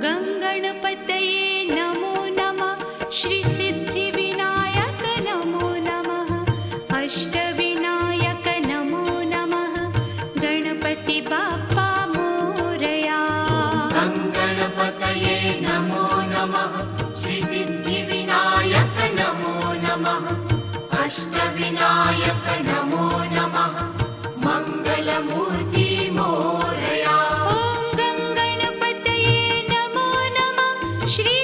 गङ्गणपतये नमो नमः। श्रीसिद्धिविनायक नमो नमः। अष्टविनायक नमो नमः। गणपति बाप्पा मोरया। गङ्गणपतये नमो नमः। श्रीसिद्धिविनायक नमो नमः। अष्टविनायक नमो नमः। मङ्गलमूर्ति मोरया। ॐ गङ्गणपतये नमो नमः। श्री